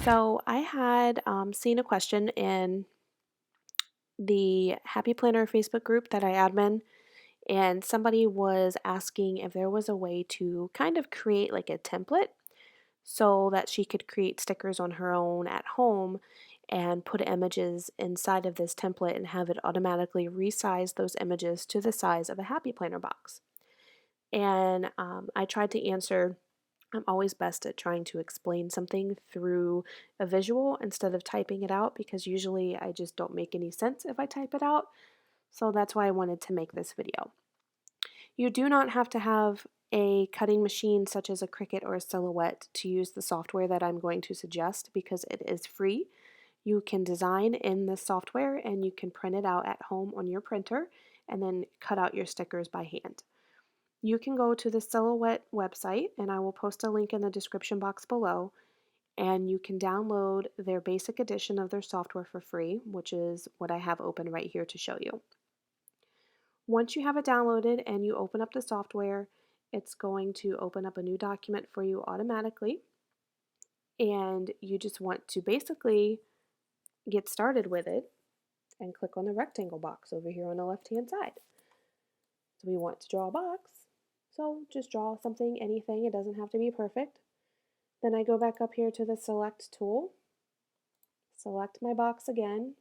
So I had seen a question in the Happy Planner Facebook group that I admin, and somebody was asking if there was a way to kind of create like a template so that she could create stickers on her own at home and put images inside of this template and have it automatically resize those images to the size of a Happy Planner box. And I tried to answer. I'm always best at trying to explain something through a visual instead of typing it out because usually I just don't make any sense if I type it out. So that's why I wanted to make this video. You do not have to have a cutting machine such as a Cricut or a Silhouette to use the software that I'm going to suggest because it is free. You can design in the software and you can print it out at home on your printer and then cut out your stickers by hand. You can go to the Silhouette website, and I will post a link in the description box below, and you can download their basic edition of their software for free, which is what I have open right here to show you. Once you have it downloaded and you open up the software, it's going to open up a new document for you automatically, and you just want to basically get started with it and click on the rectangle box over here on the left-hand side. So we want to draw a box, so just draw something, anything, it doesn't have to be perfect. Then I go back up here to the select tool, select my box again,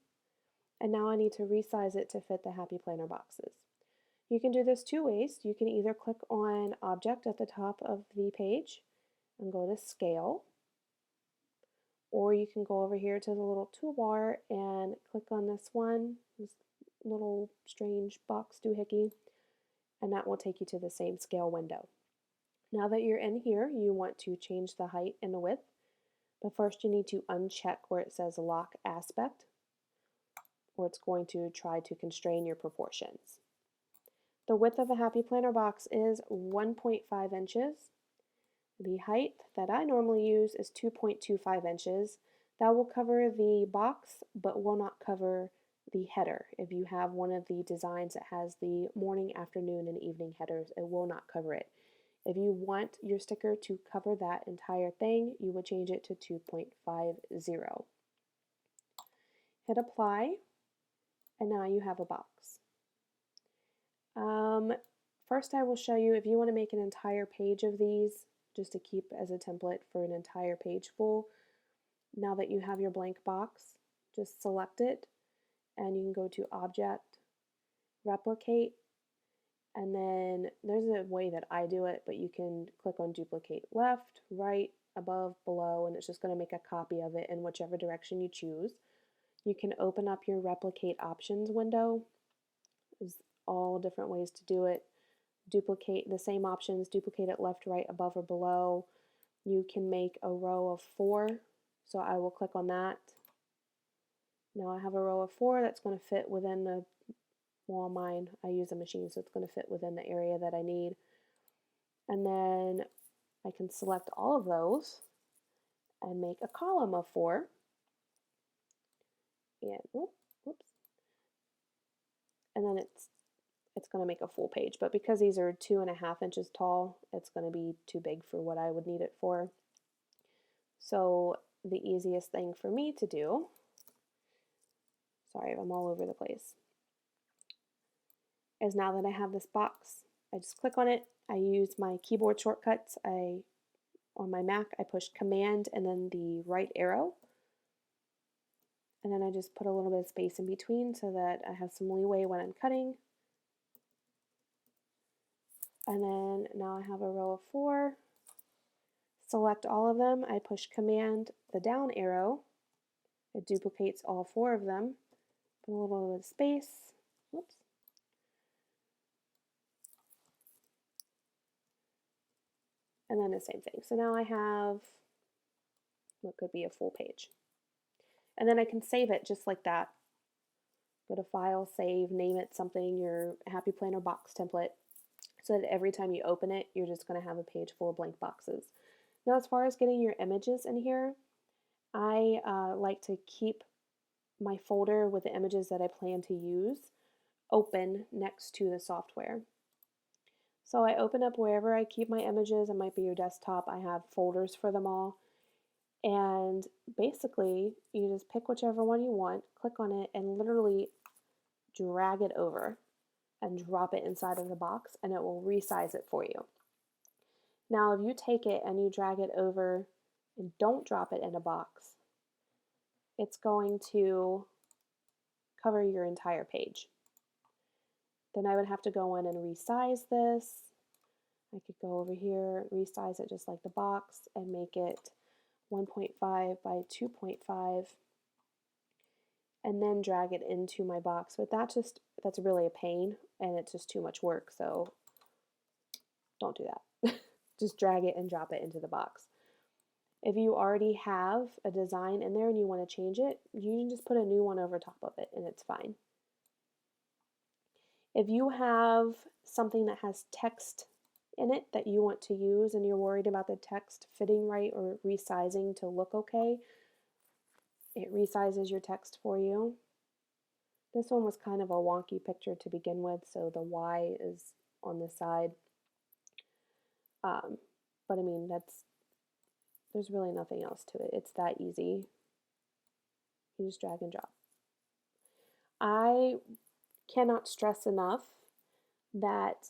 and now I need to resize it to fit the Happy Planner boxes. You can do this two ways. You can either click on Object at the top of the page and go to Scale, or you can go over here to the little toolbar and click on this one, this little strange box doohickey, and that will take you to the same scale window. Now that you're in here, you want to change the height and the width. But first you need to uncheck where it says lock aspect, or it's going to try to constrain your proportions. The width of a Happy Planner box is 1.5 inches. The height that I normally use is 2.25 inches. That will cover the box, but will not cover the header. If you have one of the designs that has the morning, afternoon, and evening headers, it will not cover it. If you want your sticker to cover that entire thing, you would change it to 2.50. Hit apply, and now you have a box. First I will show you if you want to make an entire page of these, just to keep as a template for an entire page full. Now that you have your blank box, just select it, and you can go to Object, Replicate, and then there's a way that I do it, but you can click on Duplicate left, right, above, below, and it's just going to make a copy of it in whichever direction you choose. You can open up your Replicate Options window. There's all different ways to do it. Duplicate the same options, duplicate it left, right, above, or below. You can make a row of 4, so I will click on that. Now I have a row of 4 that's going to fit within the, well, mine, I use a machine, so it's going to fit within the area that I need. And then I can select all of those and make a column of 4. And whoops. And then it's going to make a full page, but because these are 2.5 inches tall, it's going to be too big for what I would need it for. So the easiest thing for me to do, sorry, I'm all over the place, is now that I have this box, I just click on it. I use my keyboard shortcuts. On my Mac, I push Command and then the right arrow. And then I just put a little bit of space in between so that I have some leeway when I'm cutting. And then now I have a row of 4. Select all of them. I push Command, the down arrow. It duplicates all 4 of them. Put a little bit of space. Whoops. And then the same thing. So now I have what could be a full page. And then I can save it just like that. Go to File, Save, name it something, your Happy Planner box template, so that every time you open it, you're just going to have a page full of blank boxes. Now, as far as getting your images in here, I like to keep my folder with the images that I plan to use open next to the software. So I open up wherever I keep my images. It might be your desktop. I have folders for them all. And basically, you just pick whichever one you want, click on it, and literally drag it over and drop it inside of the box, and it will resize it for you. Now, if you take it and you drag it over and don't drop it in a box, it's going to cover your entire page. Then I would have to go in and resize this. I could go over here, resize it just like the box, and make it 1.5 by 2.5, and then drag it into my box. But that's really a pain, and it's just too much work, so don't do that. Just drag it and drop it into the box. If you already have a design in there and you want to change it, you can just put a new one over top of it and it's fine. If you have something that has text in it that you want to use and you're worried about the text fitting right or resizing to look okay, it resizes your text for you. This one was kind of a wonky picture to begin with, so the Y is on the side. But I mean, there's really nothing else to it. It's that easy. You just drag and drop. I cannot stress enough that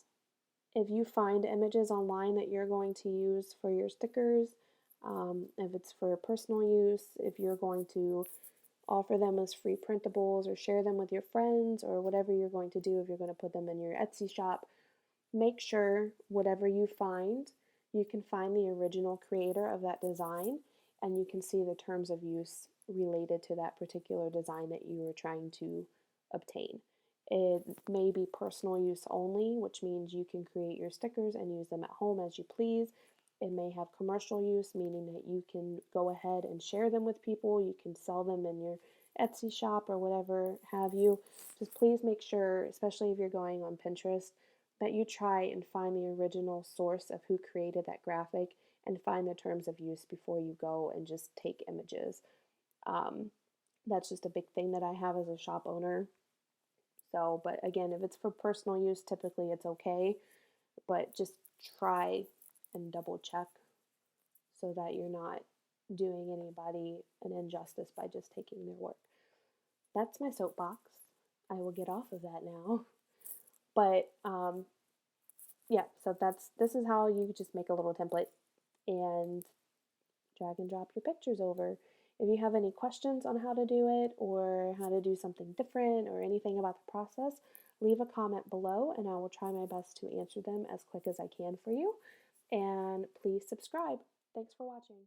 if you find images online that you're going to use for your stickers, if it's for personal use, if you're going to offer them as free printables or share them with your friends or whatever you're going to do, if you're going to put them in your Etsy shop, make sure whatever you find, you can find the original creator of that design and you can see the terms of use related to that particular design that you were trying to obtain. It may be personal use only, which means you can create your stickers and use them at home as you please. It may have commercial use, meaning that you can go ahead and share them with people. You can sell them in your Etsy shop or whatever have you. Just please make sure, especially if you're going on Pinterest, that you try and find the original source of who created that graphic and find the terms of use before you go and just take images. Um, that's just a big thing that I have as a shop owner. So, but again, if it's for personal use, typically it's okay, but just try and double check so that you're not doing anybody an injustice by just taking their work. That's my soapbox. I will get off of that now. But yeah, so this is how you just make a little template and drag and drop your pictures over. If you have any questions on how to do it or how to do something different or anything about the process, leave a comment below and I will try my best to answer them as quick as I can for you. And please subscribe. Thanks for watching.